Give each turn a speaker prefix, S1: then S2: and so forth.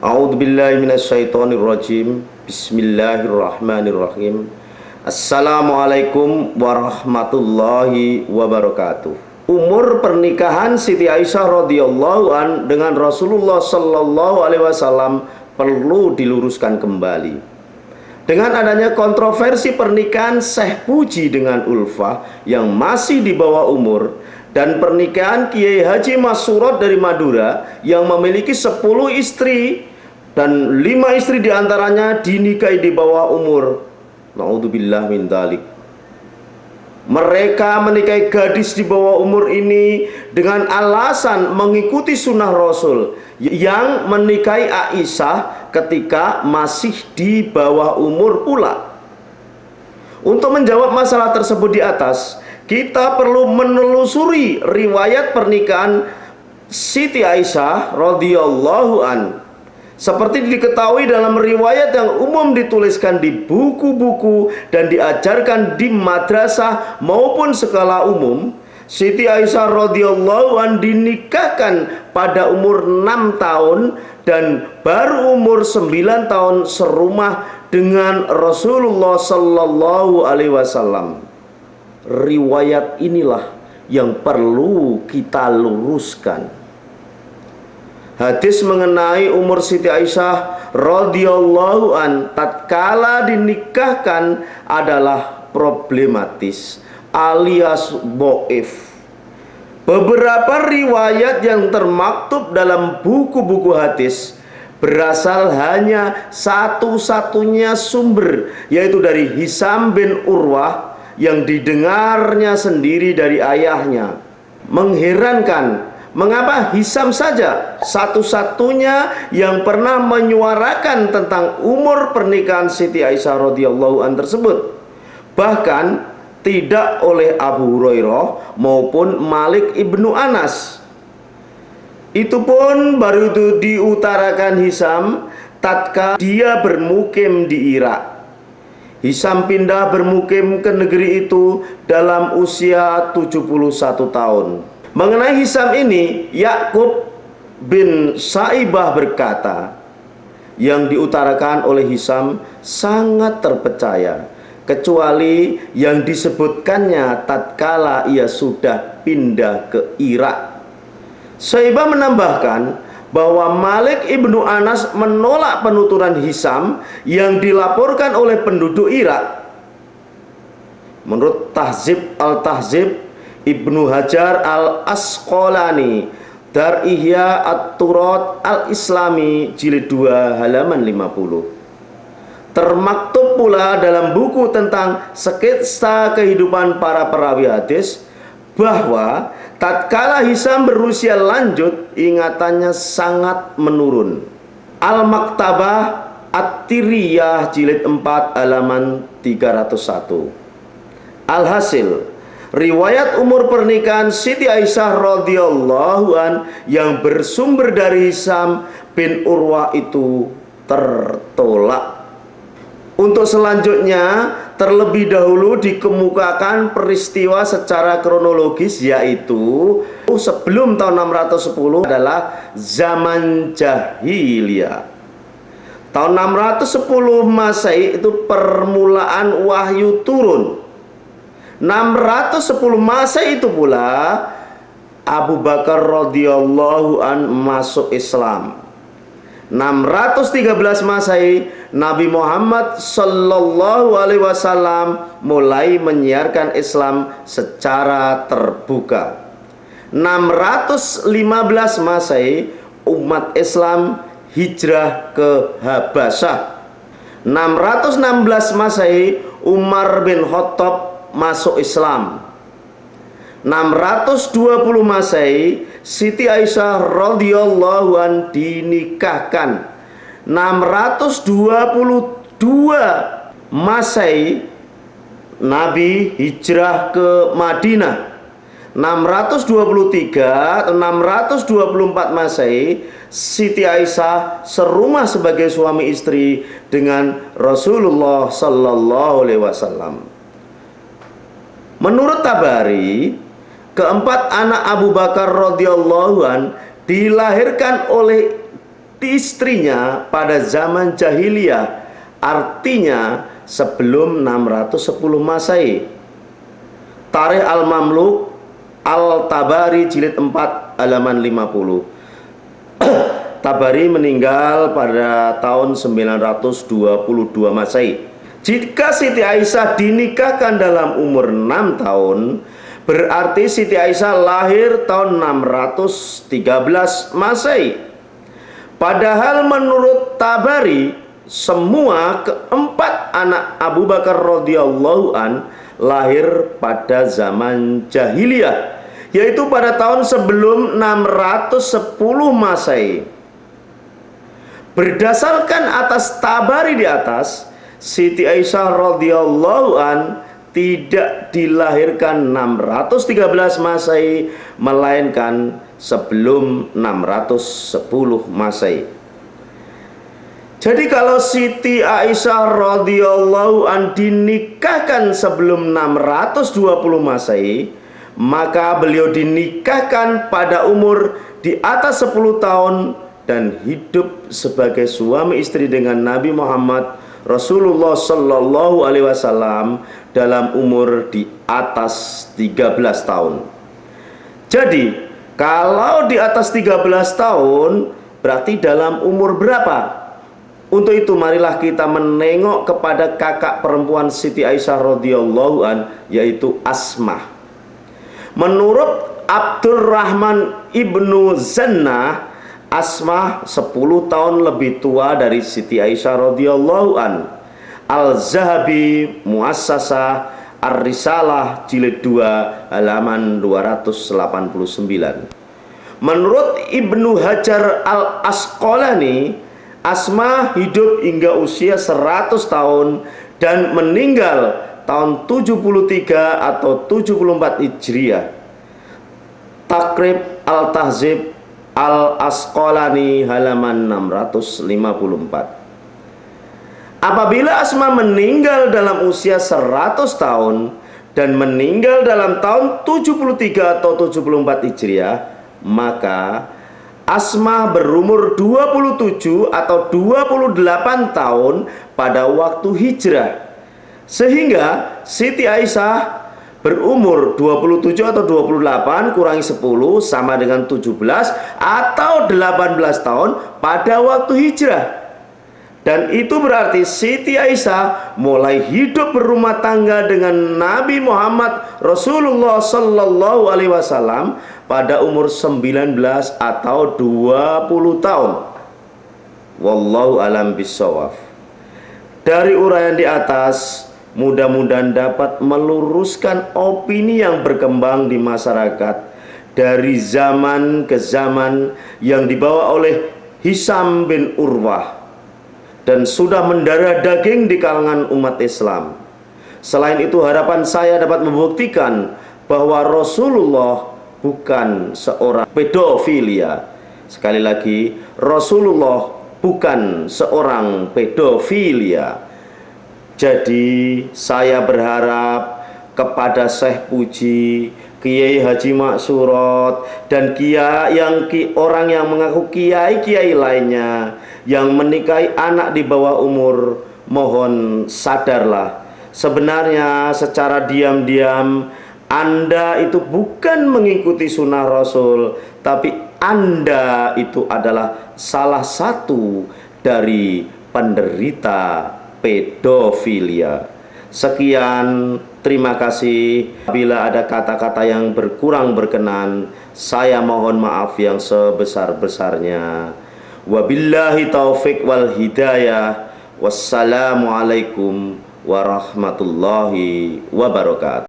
S1: A'udzubillahi minasyaitonirrajim. Bismillahirrahmanirrahim. Assalamualaikum warahmatullahi wabarakatuh. Umur pernikahan Siti Aisyah radhiyallahu an dengan Rasulullah sallallahu alaihi wasallam perlu diluruskan kembali. Dengan adanya kontroversi pernikahan Syekh Puji dengan Ulfah yang masih di bawah umur, dan pernikahan Kiai Haji Mas Surot dari Madura yang memiliki 10 istri dan 5 istri diantaranya dinikahi di bawah umur. Naudzubillah min dzalik. Mereka menikahi gadis di bawah umur ini dengan alasan mengikuti sunnah Rasul yang menikahi Aisyah ketika masih di bawah umur pula. Untuk menjawab masalah tersebut di atas, kita perlu menelusuri riwayat pernikahan Siti Aisyah radhiyallahu an. Seperti diketahui dalam riwayat yang umum dituliskan di buku-buku dan diajarkan di madrasah maupun sekolah umum, Siti Aisyah radhiyallahu an dinikahkan pada umur 6 tahun dan baru umur 9 tahun serumah dengan Rasulullah sallallahu alaihi wasallam. Riwayat inilah yang perlu kita luruskan. Hadis mengenai umur Siti Aisyah radhiyallahu an tatkala dinikahkan adalah problematis alias dhaif. Beberapa riwayat yang termaktub dalam buku-buku hadis berasal hanya satu-satunya sumber, yaitu dari Hisam bin Urwah yang didengarnya sendiri dari ayahnya. Mengherankan, mengapa Hisam saja satu-satunya yang pernah menyuarakan tentang umur pernikahan Siti Aisyah radhiyallahu an tersebut, bahkan tidak oleh Abu Hurairah maupun Malik ibnu Anas. Itu pun baru itu diutarakan Hisam tatkala dia bermukim di Irak. Hisam pindah bermukim ke negeri itu dalam usia 71 tahun. Mengenai Hisam ini, Yakub bin Sa'ibah berkata, yang diutarakan oleh Hisam sangat terpercaya, kecuali yang disebutkannya tatkala ia sudah pindah ke Irak. Sa'ibah menambahkan bahwa Malik ibnu Anas menolak penuturan Hisam yang dilaporkan oleh penduduk Irak. Menurut Tahzib al-Tahzib Ibnu Hajar al-Asqalani, Dar Ihya at-Turat al-Islami jilid 2 halaman 50. Termaktub pula dalam buku tentang sketsa kehidupan para perawi hadis bahwa tatkala Hisam berusia lanjut, ingatannya sangat menurun. Al-Maktabah At-Tiriyah jilid 4 halaman 301. Alhasil, riwayat umur pernikahan Siti Aisyah radhiyallahu an yang bersumber dari Hisam bin Urwah itu tertolak. Untuk selanjutnya, terlebih dahulu dikemukakan peristiwa secara kronologis, yaitu sebelum tahun 610 adalah zaman jahiliyah. Tahun 610 Masehi itu permulaan wahyu turun. 610 Masehi itu pula Abu Bakar radhiyallahu an masuk Islam. 613 Masehi Nabi Muhammad sallallahu alaihi wasallam mulai menyiarkan Islam secara terbuka. 615 Masehi umat Islam hijrah ke Habasyah. 616 Masehi Umar bin Khattab masuk Islam. 620 Masehi Siti Aisyah radhiyallahu an dinikahkan. 622 Masehi Nabi hijrah ke Madinah. 623 624 Masehi Siti Aisyah serumah sebagai suami istri dengan Rasulullah sallallahu alaihi wasallam. Menurut Tabari, keempat anak Abu Bakar radhiyallahu an dilahirkan oleh istrinya pada zaman jahiliyah, artinya sebelum 610 Masehi. Tarikh Al-Mamluk Al-Tabari jilid 4 halaman 50. Tabari meninggal pada tahun 922 Masehi. Jika Siti Aisyah dinikahkan dalam umur 6 tahun, berarti Siti Aisyah lahir tahun 613 Masehi. Padahal menurut Tabari, semua keempat anak Abu Bakar radhiyallahu an lahir pada zaman jahiliyah, yaitu pada tahun sebelum 610 Masehi. Berdasarkan atas Tabari di atas, Siti Aisyah radhiyallahu an tidak dilahirkan 613 Masehi, melainkan sebelum 610 Masehi. Jadi kalau Siti Aisyah radhiyallahu an dinikahkan sebelum 620 Masehi, maka beliau dinikahkan pada umur di atas 10 tahun dan hidup sebagai suami istri dengan Nabi Muhammad Rasulullah Sallallahu Alaihi Wasallam dalam umur di atas 13 tahun. Jadi kalau di atas 13 tahun berarti dalam umur berapa? Untuk itu marilah kita menengok kepada kakak perempuan Siti Aisyah radhiyallahu an, yaitu Asmah. Menurut Abdurrahman ibnu Zannah, Asmah 10 tahun lebih tua dari Siti Aisyah radhiyallahu an. Al-Zahabi Muassasah Ar-Risalah jilid 2 halaman 289. Menurut Ibnu Hajar Al-Asqalani, Asmah hidup hingga usia 100 tahun dan meninggal tahun 73 atau 74 Hijriah. Takrib Al-Tahzib Al-Asqalani halaman 654. Apabila Asma meninggal dalam usia 100 tahun dan meninggal dalam tahun 73 atau 74 Hijriah, maka Asma berumur 27 atau 28 tahun pada waktu hijrah. Sehingga Siti Aisyah berumur 27 atau 28 kurangi 10 sama dengan 17 atau 18 tahun pada waktu hijrah. Dan itu berarti Siti Aisyah mulai hidup berumah tangga dengan Nabi Muhammad Rasulullah Sallallahu Alaihi Wasallam pada umur 19 atau 20 tahun. Wallahu alam bisawaf. Dari uraian di atas, mudah-mudahan dapat meluruskan opini yang berkembang di masyarakat dari zaman ke zaman yang dibawa oleh Hisam bin Urwah dan sudah mendarah daging di kalangan umat Islam. Selain itu, harapan saya dapat membuktikan bahwa Rasulullah bukan seorang pedofilia. Sekali lagi, Rasulullah bukan seorang pedofilia. Jadi saya berharap kepada Syekh Puji, Kiai Haji Maksurat, dan orang yang mengaku kiai-kiai lainnya yang menikahi anak di bawah umur, mohon sadarlah. Sebenarnya secara diam-diam Anda itu bukan mengikuti sunnah Rasul, tapi Anda itu adalah salah satu dari penderita pedofilia. Sekian, terima kasih. Bila ada kata-kata yang berkurang berkenan, saya mohon maaf yang sebesar-besarnya. Wabillahi taufik wal hidayah. Wassalamualaikum warahmatullahi wabarakatuh.